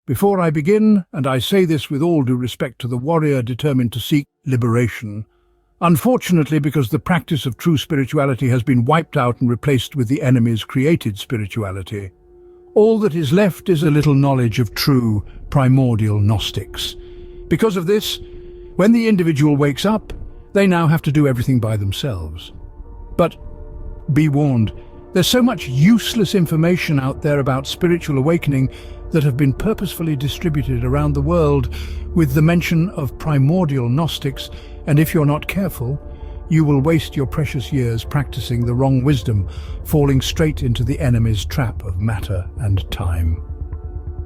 Before I begin, and I say this with all due respect to the warrior determined to seek liberation, unfortunately, because the practice of true spirituality has been wiped out and replaced with the enemy's created spirituality, all that is left is a little knowledge of true, primordial Gnostics. Because of this, when the individual wakes up, they now have to do everything by themselves. But be warned, there's so much useless information out there about spiritual awakening that have been purposefully distributed around the world with the mention of primordial Gnostics, and if you're not careful, you will waste your precious years practicing the wrong wisdom, falling straight into the enemy's trap of matter and time.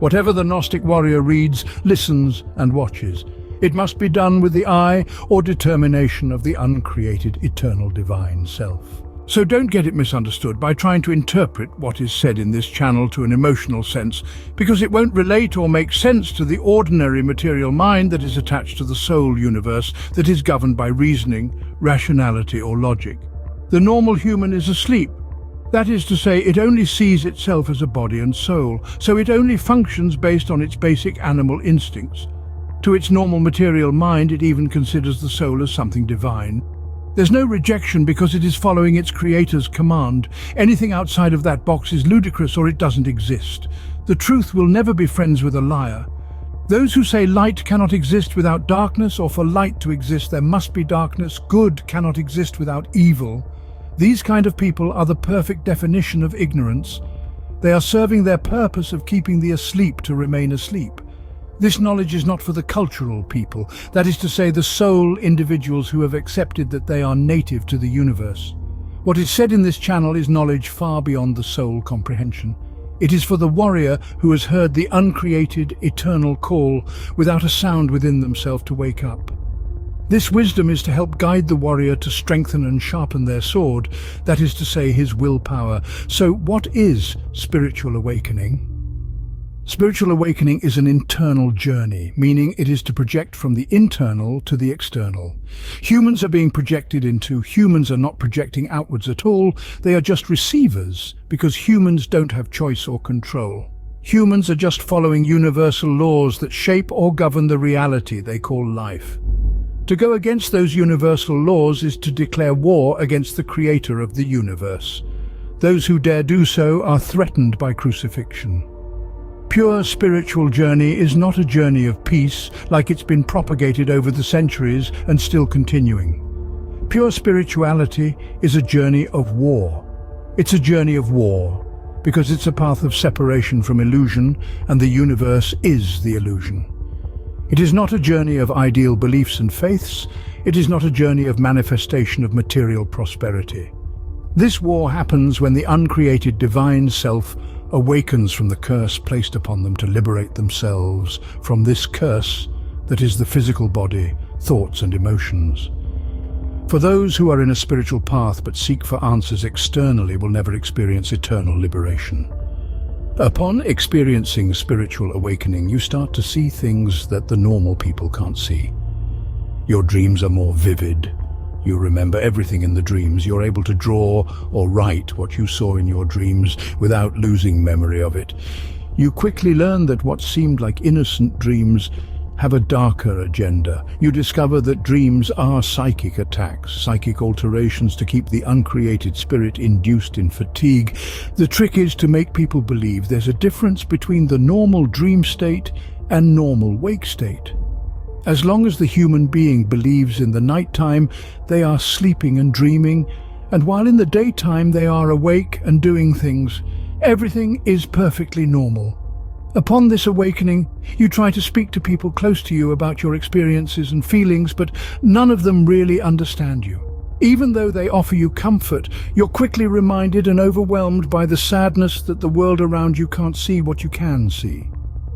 Whatever the Gnostic warrior reads, listens, and watches, it must be done with the eye or determination of the uncreated, eternal divine self. So don't get it misunderstood by trying to interpret what is said in this channel to an emotional sense, because it won't relate or make sense to the ordinary material mind that is attached to the soul universe that is governed by reasoning, rationality, or logic. The normal human is asleep. That is to say, it only sees itself as a body and soul, so it only functions based on its basic animal instincts. To its normal material mind, it even considers the soul as something divine. There's no rejection because it is following its creator's command. Anything outside of that box is ludicrous or it doesn't exist. The truth will never be friends with a liar. Those who say light cannot exist without darkness, or for light to exist there must be darkness, good cannot exist without evil. These kind of people are the perfect definition of ignorance. They are serving their purpose of keeping the asleep to remain asleep. This knowledge is not for the cultural people, that is to say the soul individuals who have accepted that they are native to the universe. What is said in this channel is knowledge far beyond the soul comprehension. It is for the warrior who has heard the uncreated, eternal call without a sound within themselves to wake up. This wisdom is to help guide the warrior to strengthen and sharpen their sword, that is to say his willpower. So what is spiritual awakening? Spiritual awakening is an internal journey, meaning it is to project from the internal to the external. Humans are being projected into. Humans are not projecting outwards at all. They are just receivers, because humans don't have choice or control. Humans are just following universal laws that shape or govern the reality they call life. To go against those universal laws is to declare war against the creator of the universe. Those who dare do so are threatened by crucifixion. Pure spiritual journey is not a journey of peace like it's been propagated over the centuries and still continuing. Pure spirituality is a journey of war. It's a journey of war because it's a path of separation from illusion, and the universe is the illusion. It is not a journey of ideal beliefs and faiths. It is not a journey of manifestation of material prosperity. This war happens when the uncreated divine self awakens from the curse placed upon them to liberate themselves from this curse that is the physical body, thoughts and emotions. For those who are in a spiritual path but seek for answers externally will never experience eternal liberation. Upon experiencing spiritual awakening, you start to see things that the normal people can't see. Your dreams are more vivid. You remember everything in the dreams. You're able to draw or write what you saw in your dreams without losing memory of it. You quickly learn that what seemed like innocent dreams have a darker agenda. You discover that dreams are psychic attacks, psychic alterations to keep the uncreated spirit induced in fatigue. The trick is to make people believe there's a difference between the normal dream state and normal wake state. As long as the human being believes in the nighttime, they are sleeping and dreaming, and while in the daytime they are awake and doing things, everything is perfectly normal. Upon this awakening, you try to speak to people close to you about your experiences and feelings, but none of them really understand you. Even though they offer you comfort, you're quickly reminded and overwhelmed by the sadness that the world around you can't see what you can see.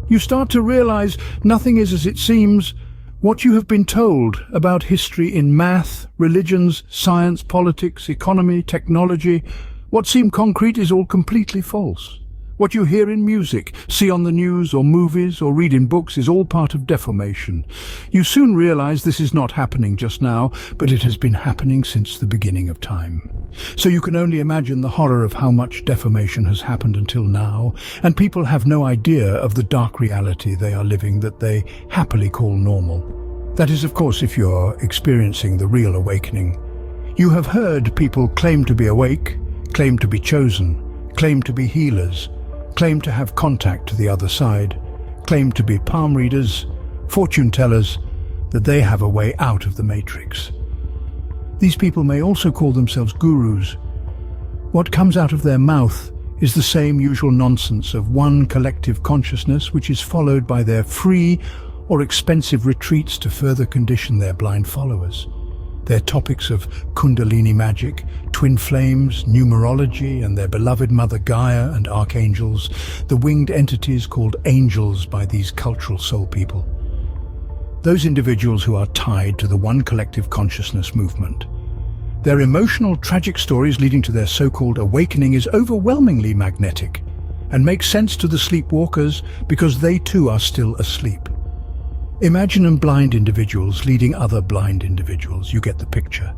You start to realize nothing is as it seems. What you have been told about history in math, religions, science, politics, economy, technology, what seemed concrete is all completely false. What you hear in music, see on the news or movies or read in books is all part of deformation. You soon realize this is not happening just now, but it has been happening since the beginning of time. So you can only imagine the horror of how much deformation has happened until now, and people have no idea of the dark reality they are living that they happily call normal. That is, of course, if you're experiencing the real awakening. You have heard people claim to be awake, claim to be chosen, claim to be healers, claim to have contact to the other side, claim to be palm readers, fortune tellers, that they have a way out of the matrix. These people may also call themselves gurus. What comes out of their mouth is the same usual nonsense of one collective consciousness, which is followed by their free or expensive retreats to further condition their blind followers. Their topics of Kundalini magic, twin flames, numerology, and their beloved mother Gaia and archangels, the winged entities called angels by these cultural soul people. Those individuals who are tied to the one collective consciousness movement. Their emotional, tragic stories leading to their so-called awakening is overwhelmingly magnetic and makes sense to the sleepwalkers because they too are still asleep. Imagine blind individuals leading other blind individuals. You get the picture.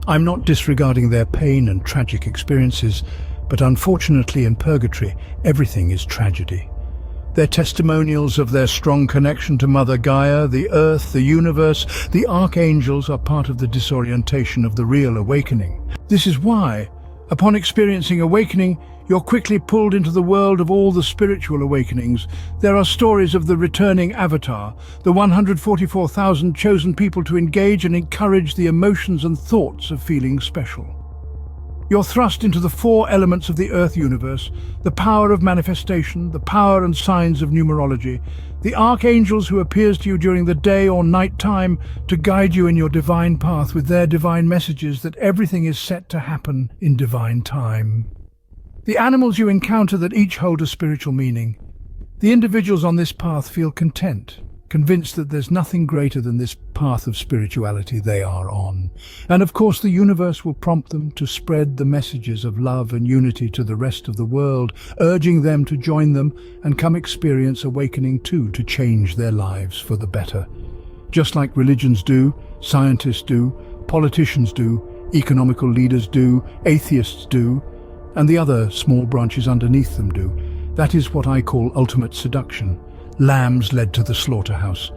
I'm not disregarding their pain and tragic experiences, but unfortunately in purgatory, everything is tragedy. Their testimonials of their strong connection to Mother Gaia, the earth, the universe, the archangels are part of the disorientation of the real awakening. This is why, upon experiencing awakening, you're quickly pulled into the world of all the spiritual awakenings. There are stories of the returning avatar, the 144,000 chosen people to engage and encourage the emotions and thoughts of feeling special. You're thrust into the four elements of the Earth universe, the power of manifestation, the power and signs of numerology, the archangels who appears to you during the day or night time to guide you in your divine path with their divine messages that everything is set to happen in divine time. The animals you encounter that each hold a spiritual meaning. The individuals on this path feel content, convinced that there's nothing greater than this path of spirituality they are on. And of course the universe will prompt them to spread the messages of love and unity to the rest of the world, urging them to join them and come experience awakening too, to change their lives for the better. Just like religions do, scientists do, politicians do, economical leaders do, atheists do, and the other small branches underneath them do. That is what I call ultimate seduction. Lambs led to the slaughterhouse.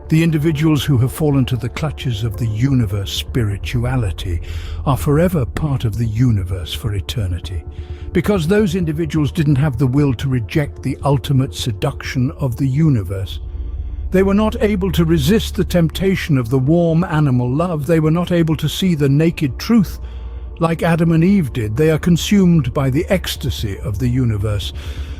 The individuals who have fallen to the clutches of the universe spirituality are forever part of the universe for eternity. Because those individuals didn't have the will to reject the ultimate seduction of the universe. They were not able to resist the temptation of the warm animal love. They were not able to see the naked truth. Like Adam and Eve did, they are consumed by the ecstasy of the universe.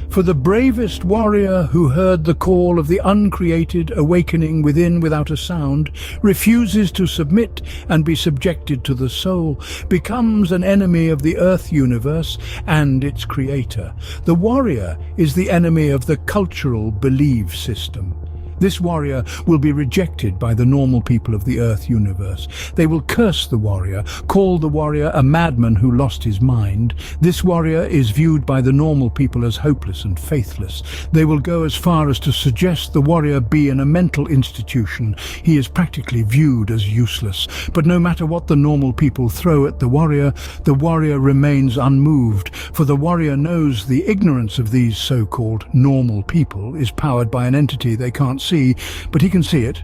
For the bravest warrior who heard the call of the uncreated awakening within without a sound, refuses to submit and be subjected to the soul, becomes an enemy of the earth universe and its creator. The warrior is the enemy of the cultural belief system. This warrior will be rejected by the normal people of the Earth universe. They will curse the warrior, call the warrior a madman who lost his mind. This warrior is viewed by the normal people as hopeless and faithless. They will go as far as to suggest the warrior be in a mental institution. He is practically viewed as useless. But no matter what the normal people throw at the warrior remains unmoved, for the warrior knows the ignorance of these so-called normal people is powered by an entity they can't see, but he can see it.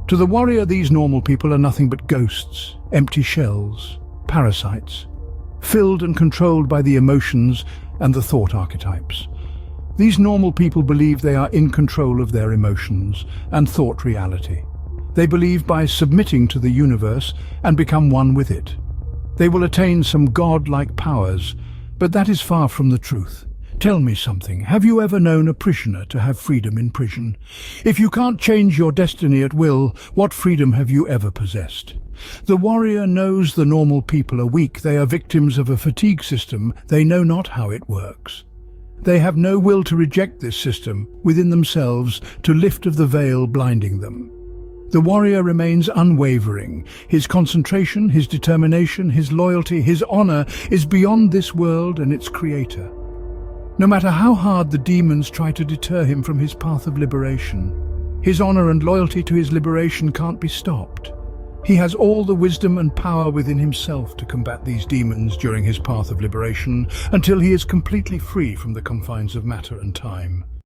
To the warrior, these normal people are nothing but ghosts, empty shells, parasites, filled and controlled by the emotions and the thought archetypes. These normal people believe they are in control of their emotions and thought reality. They believe by submitting to the universe and become one with it, they will attain some god-like powers, but that is far from the truth. Tell me something. Have you ever known a prisoner to have freedom in prison? If you can't change your destiny at will, what freedom have you ever possessed? The warrior knows the normal people are weak. They are victims of a fatigue system. They know not how it works. They have no will to reject this system within themselves, to lift of the veil blinding them. The warrior remains unwavering. His concentration, his determination, his loyalty, his honor is beyond this world and its creator. No matter how hard the demons try to deter him from his path of liberation, his honor and loyalty to his liberation can't be stopped. He has all the wisdom and power within himself to combat these demons during his path of liberation until he is completely free from the confines of matter and time.